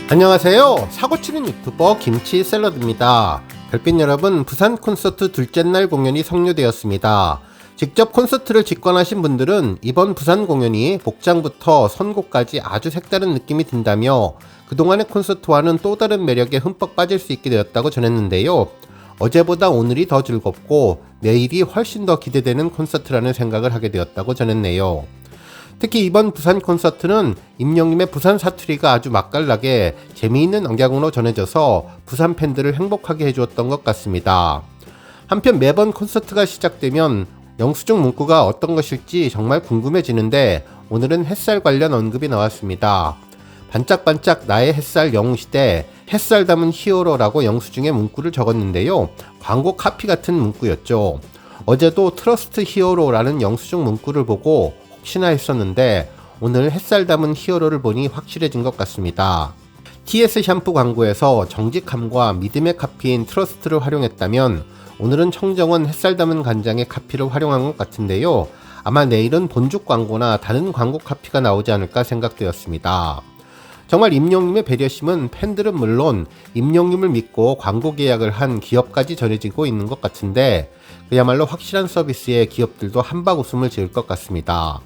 안녕하세요. 사고치는 유튜버 김치샐러드입니다. 별빛 여러분, 부산 콘서트 둘째 날 공연이 성료되었습니다. 직접 콘서트를 직관하신 분들은 이번 부산 공연이 복장부터 선곡까지 아주 색다른 느낌이 든다며 그동안의 콘서트와는 또 다른 매력에 흠뻑 빠질 수 있게 되었다고 전했는데요. 어제보다 오늘이 더 즐겁고 내일이 훨씬 더 기대되는 콘서트라는 생각을 하게 되었다고 전했네요. 특히 이번 부산 콘서트는 임영님의 부산 사투리가 아주 맛깔나게 재미있는 억양으로 전해져서 부산 팬들을 행복하게 해주었던 것 같습니다. 한편 매번 콘서트가 시작되면 영수증 문구가 어떤 것일지 정말 궁금해지는데 오늘은 햇살 관련 언급이 나왔습니다. 반짝반짝 나의 햇살 영웅시대 햇살 담은 히어로라고 영수증에 문구를 적었는데요. 광고 카피 같은 문구였죠. 어제도 트러스트 히어로라는 영수증 문구를 보고 혹시나 했었는데 오늘 햇살 담은 히어로를 보니 확실해진 것 같습니다. TS 샴푸 광고에서 정직함과 믿음의 카피인 트러스트를 활용했다면 오늘은 청정원 햇살 담은 간장의 카피를 활용한 것 같은데요. 아마 내일은 본죽 광고나 다른 광고 카피가 나오지 않을까 생각되었습니다. 정말 임영님의 배려심은 팬들은 물론 임영님을 믿고 광고 계약을 한 기업까지 전해지고 있는 것 같은데 그야말로 확실한 서비스에 기업들도 한박 웃음을 지을 것 같습니다.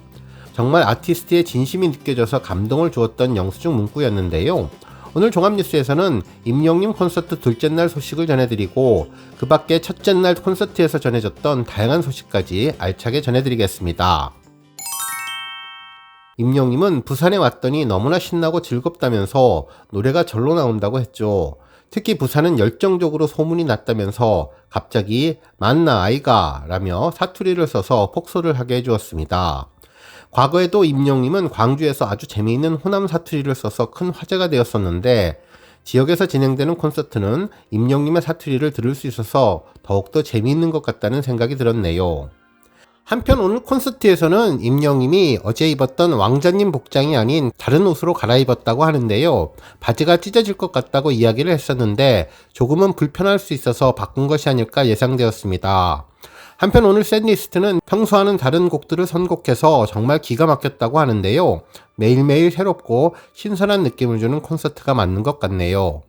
정말 아티스트의 진심이 느껴져서 감동을 주었던 영수증 문구였는데요. 오늘 종합뉴스에서는 임영님 콘서트 둘째 날 소식을 전해드리고 그 밖에 첫째 날 콘서트에서 전해졌던 다양한 소식까지 알차게 전해드리겠습니다. 임영님은 부산에 왔더니 너무나 신나고 즐겁다면서 노래가 절로 나온다고 했죠. 특히 부산은 열정적으로 소문이 났다면서 갑자기 맞나 아이가 라며 사투리를 써서 폭소를 하게 해주었습니다. 과거에도 임영님은 광주에서 아주 재미있는 호남 사투리를 써서 큰 화제가 되었었는데 지역에서 진행되는 콘서트는 임영님의 사투리를 들을 수 있어서 더욱더 재미있는 것 같다는 생각이 들었네요. 한편 오늘 콘서트에서는 임영님이 어제 입었던 왕자님 복장이 아닌 다른 옷으로 갈아입었다고 하는데요. 바지가 찢어질 것 같다고 이야기를 했었는데 조금은 불편할 수 있어서 바꾼 것이 아닐까 예상되었습니다. 한편 오늘 셋리스트는 평소와는 다른 곡들을 선곡해서 정말 기가 막혔다고 하는데요. 매일매일 새롭고 신선한 느낌을 주는 콘서트가 맞는 것 같네요.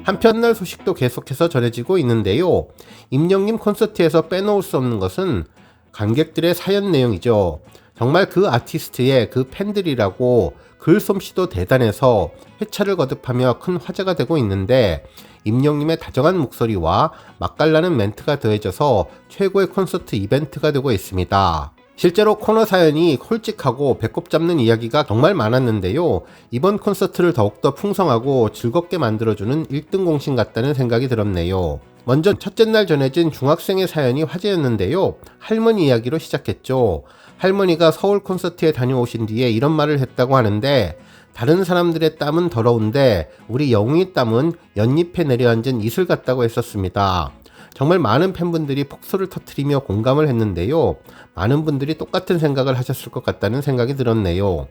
한편 날 소식도 계속해서 전해지고 있는데요. 임영님 콘서트에서 빼놓을 수 없는 것은 관객들의 사연 내용이죠. 정말 그 아티스트의 그 팬들이라고 글솜씨도 대단해서 회차를 거듭하며 큰 화제가 되고 있는데 임영님의 다정한 목소리와 맛깔나는 멘트가 더해져서 최고의 콘서트 이벤트가 되고 있습니다. 실제로 코너 사연이 솔직하고 배꼽 잡는 이야기가 정말 많았는데요. 이번 콘서트를 더욱더 풍성하고 즐겁게 만들어주는 1등 공신 같다는 생각이 들었네요. 먼저 첫째 날 전해진 중학생의 사연이 화제였는데요. 할머니 이야기로 시작했죠. 할머니가 서울 콘서트에 다녀오신 뒤에 이런 말을 했다고 하는데 다른 사람들의 땀은 더러운데 우리 영웅의 땀은 연잎에 내려앉은 이슬 같다고 했었습니다. 정말 많은 팬분들이 폭소를 터뜨리며 공감을 했는데요. 많은 분들이 똑같은 생각을 하셨을 것 같다는 생각이 들었네요.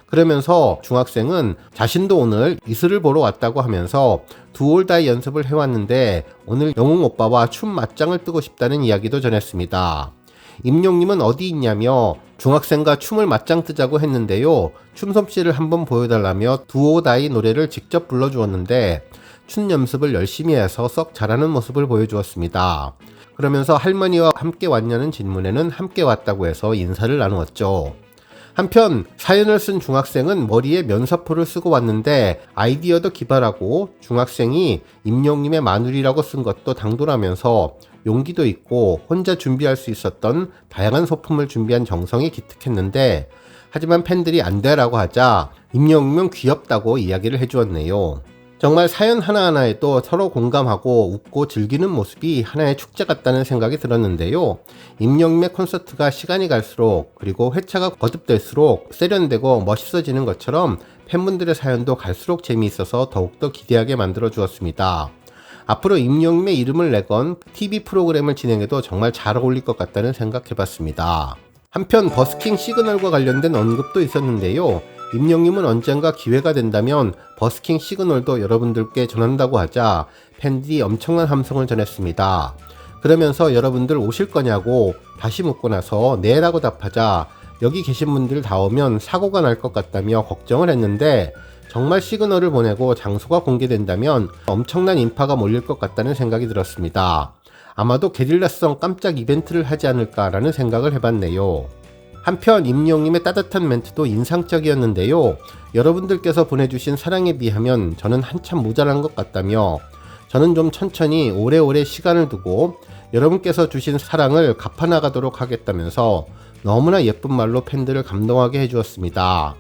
그러면서 중학생은 자신도 오늘 이슬을 보러 왔다고 하면서 두올다이 연습을 해왔는데 오늘 영웅 오빠와 춤 맞짱을 뜨고 싶다는 이야기도 전했습니다. 임용님은 어디 있냐며 중학생과 춤을 맞짱 뜨자고 했는데요. 춤솜씨를 한번 보여달라며 두오다이 노래를 직접 불러주었는데 춤 연습을 열심히 해서 썩 잘하는 모습을 보여주었습니다. 그러면서 할머니와 함께 왔냐는 질문에는 함께 왔다고 해서 인사를 나누었죠. 한편 사연을 쓴 중학생은 머리에 면사포를 쓰고 왔는데 아이디어도 기발하고 중학생이 임용님의 마누리라고 쓴 것도 당돌하면서 용기도 있고 혼자 준비할 수 있었던 다양한 소품을 준비한 정성이 기특했는데 하지만 팬들이 안 되라고 하자 임영님은 귀엽다고 이야기를 해주었네요. 정말 사연 하나하나에도 서로 공감하고 웃고 즐기는 모습이 하나의 축제 같다는 생각이 들었는데요. 임영님의 콘서트가 시간이 갈수록 그리고 회차가 거듭될수록 세련되고 멋있어지는 것처럼 팬분들의 사연도 갈수록 재미있어서 더욱더 기대하게 만들어 주었습니다. 앞으로 임영님의 이름을 내건 TV 프로그램을 진행해도 정말 잘 어울릴 것 같다는 생각해봤습니다. 한편 버스킹 시그널과 관련된 언급도 있었는데요. 임영님은 언젠가 기회가 된다면 버스킹 시그널도 여러분들께 전한다고 하자 팬들이 엄청난 함성을 전했습니다. 그러면서 여러분들 오실 거냐고 다시 묻고 나서 네라고 답하자 여기 계신 분들 다 오면 사고가 날 것 같다며 걱정을 했는데 정말 시그널을 보내고 장소가 공개된다면 엄청난 인파가 몰릴 것 같다는 생각이 들었습니다. 아마도 게릴라성 깜짝 이벤트를 하지 않을까라는 생각을 해봤네요. 한편 임영님의 따뜻한 멘트도 인상적이었는데요. 여러분들께서 보내주신 사랑에 비하면 저는 한참 모자란 것 같다며 저는 좀 천천히 오래오래 시간을 두고 여러분께서 주신 사랑을 갚아나가도록 하겠다면서 너무나 예쁜 말로 팬들을 감동하게 해주었습니다.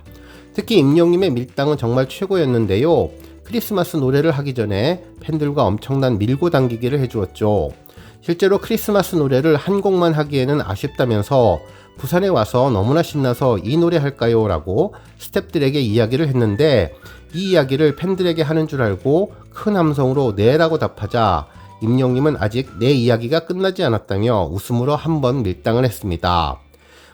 특히 임영님의 밀당은 정말 최고였는데요. 크리스마스 노래를 하기 전에 팬들과 엄청난 밀고 당기기를 해주었죠. 실제로 크리스마스 노래를 한 곡만 하기에는 아쉽다면서 부산에 와서 너무나 신나서 이 노래 할까요? 라고 스태프들에게 이야기를 했는데 이 이야기를 팬들에게 하는 줄 알고 큰 함성으로 네 라고 답하자 임영님은 아직 내 이야기가 끝나지 않았다며 웃음으로 한번 밀당을 했습니다.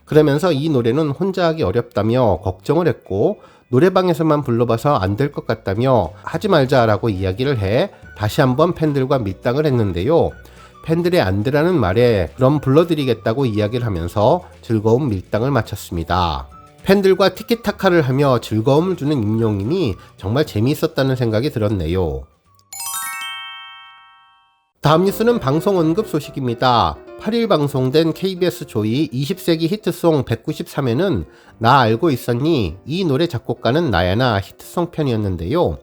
그러면서 이 노래는 혼자 하기 어렵다며 걱정을 했고 노래방에서만 불러봐서 안 될 것 같다며 하지 말자라고 이야기를 해 다시 한번 팬들과 밀당을 했는데요. 팬들의 안 되라는 말에 그럼 불러드리겠다고 이야기를 하면서 즐거운 밀당을 마쳤습니다. 팬들과 티키타카를 하며 즐거움을 주는 임영님이 정말 재미있었다는 생각이 들었네요. 다음 뉴스는 방송 언급 소식입니다. 8일 방송된 KBS 조이 20세기 히트송 193회는 나 알고 있었니? 이 노래 작곡가는 나야나 히트송 편이었는데요.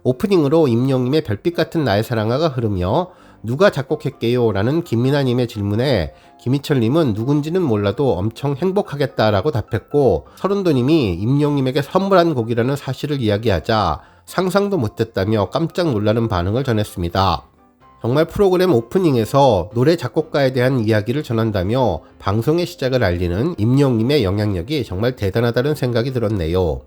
오프닝으로 임영님의 별빛 같은 나의 사랑아가 흐르며 누가 작곡했게요? 라는 김민아님의 질문에 김희철님은 누군지는 몰라도 엄청 행복하겠다라고 답했고 서른도님이 임영님에게 선물한 곡이라는 사실을 이야기하자 상상도 못했다며 깜짝 놀라는 반응을 전했습니다. 정말 프로그램 오프닝에서 노래 작곡가에 대한 이야기를 전한다며 방송의 시작을 알리는 임영님의 영향력이 정말 대단하다는 생각이 들었네요.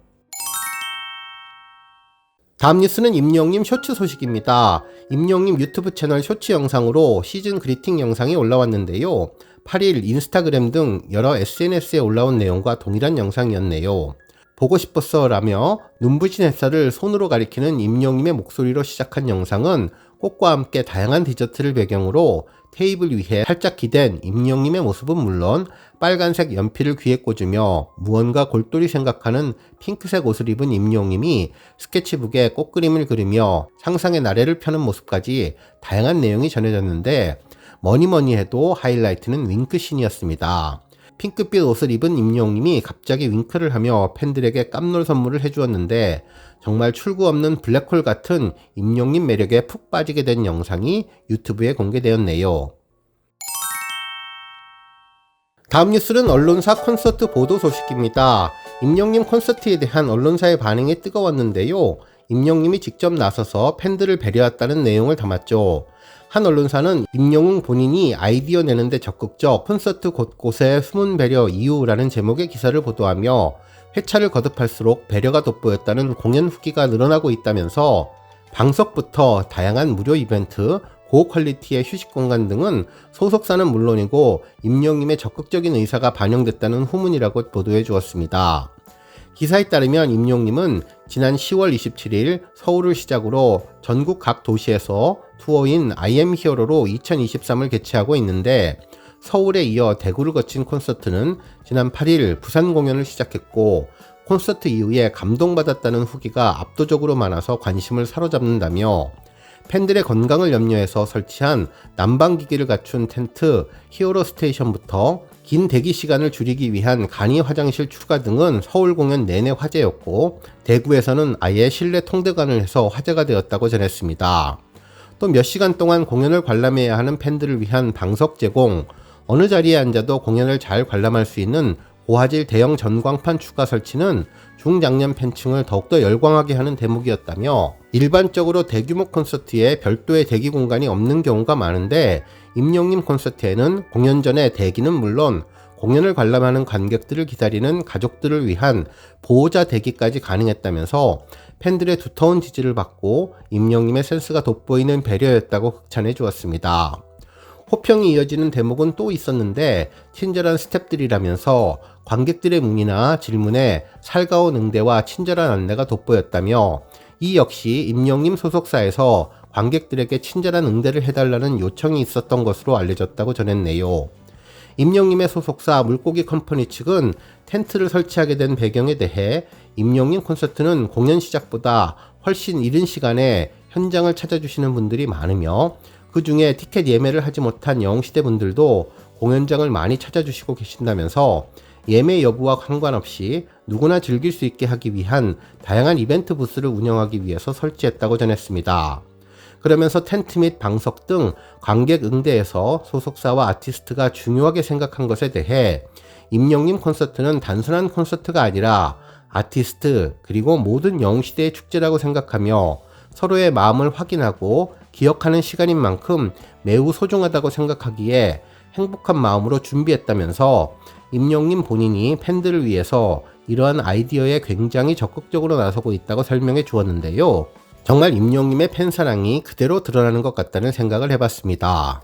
다음 뉴스는 임영님 쇼츠 소식입니다. 임영님 유튜브 채널 쇼츠 영상으로 시즌 그리팅 영상이 올라왔는데요. 8일 인스타그램 등 여러 SNS에 올라온 내용과 동일한 영상이었네요. 보고 싶었어 라며 눈부신 햇살을 손으로 가리키는 임영님의 목소리로 시작한 영상은 꽃과 함께 다양한 디저트를 배경으로 테이블 위에 살짝 기댄 임영님의 모습은 물론 빨간색 연필을 귀에 꽂으며 무언가 골똘히 생각하는 핑크색 옷을 입은 임영님이 스케치북에 꽃그림을 그리며 상상의 나래를 펴는 모습까지 다양한 내용이 전해졌는데 뭐니뭐니 해도 하이라이트는 윙크신이었습니다. 핑크빛 옷을 입은 임영님이 갑자기 윙크를 하며 팬들에게 깜놀 선물을 해주었는데 정말 출구 없는 블랙홀 같은 임영님 매력에 푹 빠지게 된 영상이 유튜브에 공개되었네요. 다음 뉴스는 언론사 콘서트 보도 소식입니다. 임영님 콘서트에 대한 언론사의 반응이 뜨거웠는데요. 임영님이 직접 나서서 팬들을 배려했다는 내용을 담았죠. 한 언론사는 임영웅 본인이 아이디어 내는데 적극적, 콘서트 곳곳에 숨은 배려 이유라는 제목의 기사를 보도하며 회차를 거듭할수록 배려가 돋보였다는 공연 후기가 늘어나고 있다면서 방석부터 다양한 무료 이벤트, 고퀄리티의 휴식 공간 등은 소속사는 물론이고 임영님의 적극적인 의사가 반영됐다는 후문이라고 보도해 주었습니다. 기사에 따르면 임영님은 지난 10월 27일 서울을 시작으로 전국 각 도시에서 투어인 I am Hero로 2023을 개최하고 있는데 서울에 이어 대구를 거친 콘서트는 지난 8일 부산 공연을 시작했고 콘서트 이후에 감동받았다는 후기가 압도적으로 많아서 관심을 사로잡는다며 팬들의 건강을 염려해서 설치한 난방기기를 갖춘 텐트 히어로 스테이션부터 긴 대기 시간을 줄이기 위한 간이 화장실 추가 등은 서울 공연 내내 화제였고 대구에서는 아예 실내 통대관을 해서 화제가 되었다고 전했습니다. 또 몇 시간 동안 공연을 관람해야 하는 팬들을 위한 방석 제공, 어느 자리에 앉아도 공연을 잘 관람할 수 있는 고화질 대형 전광판 추가 설치는 중장년 팬층을 더욱더 열광하게 하는 대목이었다며 일반적으로 대규모 콘서트에 별도의 대기 공간이 없는 경우가 많은데 임영님 콘서트에는 공연 전에 대기는 물론 공연을 관람하는 관객들을 기다리는 가족들을 위한 보호자 대기까지 가능했다면서 팬들의 두터운 지지를 받고 임영님의 센스가 돋보이는 배려였다고 극찬해 주었습니다. 호평이 이어지는 대목은 또 있었는데 친절한 스태프들이라면서 관객들의 문의나 질문에 살가운 응대와 친절한 안내가 돋보였다며 이 역시 임영님 소속사에서 관객들에게 친절한 응대를 해달라는 요청이 있었던 것으로 알려졌다고 전했네요. 임영님의 소속사 물고기 컴퍼니 측은 텐트를 설치하게 된 배경에 대해 임영님 콘서트는 공연 시작보다 훨씬 이른 시간에 현장을 찾아주시는 분들이 많으며 그 중에 티켓 예매를 하지 못한 영웅시대 분들도 공연장을 많이 찾아주시고 계신다면서 예매 여부와 상관없이 누구나 즐길 수 있게 하기 위한 다양한 이벤트 부스를 운영하기 위해서 설치했다고 전했습니다. 그러면서 텐트 및 방석 등 관객 응대에서 소속사와 아티스트가 중요하게 생각한 것에 대해 임영님 콘서트는 단순한 콘서트가 아니라 아티스트 그리고 모든 영웅시대의 축제라고 생각하며 서로의 마음을 확인하고 기억하는 시간인 만큼 매우 소중하다고 생각하기에 행복한 마음으로 준비했다면서 임영님 본인이 팬들을 위해서 이러한 아이디어에 굉장히 적극적으로 나서고 있다고 설명해 주었는데요. 정말 임영님의 팬사랑이 그대로 드러나는 것 같다는 생각을 해봤습니다.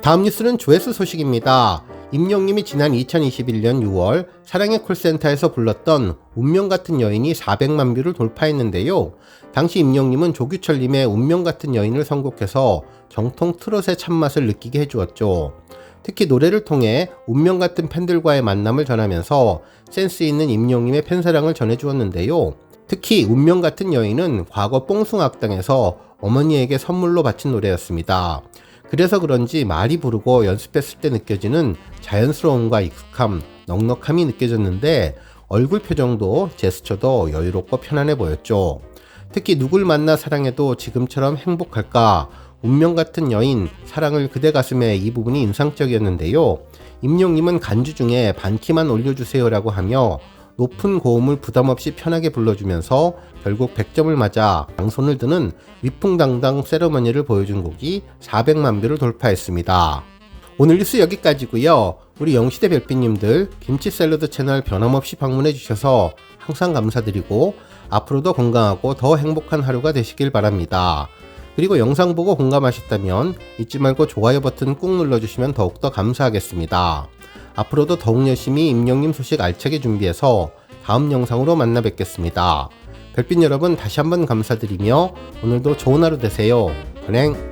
다음 뉴스는 조회수 소식입니다. 임영님이 지난 2021년 6월 사랑의 콜센터에서 불렀던 운명같은 여인이 400만 뷰를 돌파했는데요. 당시 임영님은 조규철님의 운명같은 여인을 선곡해서 정통 트롯의 참맛을 느끼게 해주었죠. 특히 노래를 통해 운명같은 팬들과의 만남을 전하면서 센스 있는 임영님의 팬사랑을 전해주었는데요. 특히 운명같은 여인은 과거 뽕숭악당에서 어머니에게 선물로 바친 노래였습니다. 그래서 그런지 많이 부르고 연습했을 때 느껴지는 자연스러움과 익숙함, 넉넉함이 느껴졌는데 얼굴 표정도 제스처도 여유롭고 편안해 보였죠. 특히 누굴 만나 사랑해도 지금처럼 행복할까? 운명 같은 여인, 사랑을 그대 가슴에 이 부분이 인상적이었는데요. 임영님은 간주 중에 반키만 올려주세요라고 하며 높은 고음을 부담없이 편하게 불러주면서 결국 100점을 맞아 양손을 드는 위풍당당 세러머니를 보여준 곡이 400만 뷰를 돌파했습니다. 오늘 뉴스 여기까지고요. 우리 영시대 별빛님들 김치샐러드 채널 변함없이 방문해 주셔서 항상 감사드리고 앞으로도 건강하고 더 행복한 하루가 되시길 바랍니다. 그리고 영상 보고 공감하셨다면 잊지 말고 좋아요 버튼 꾹 눌러주시면 더욱더 감사하겠습니다. 앞으로도 더욱 열심히 임영님 소식 알차게 준비해서 다음 영상으로 만나 뵙겠습니다. 별빛 여러분 다시 한번 감사드리며 오늘도 좋은 하루 되세요. 건행!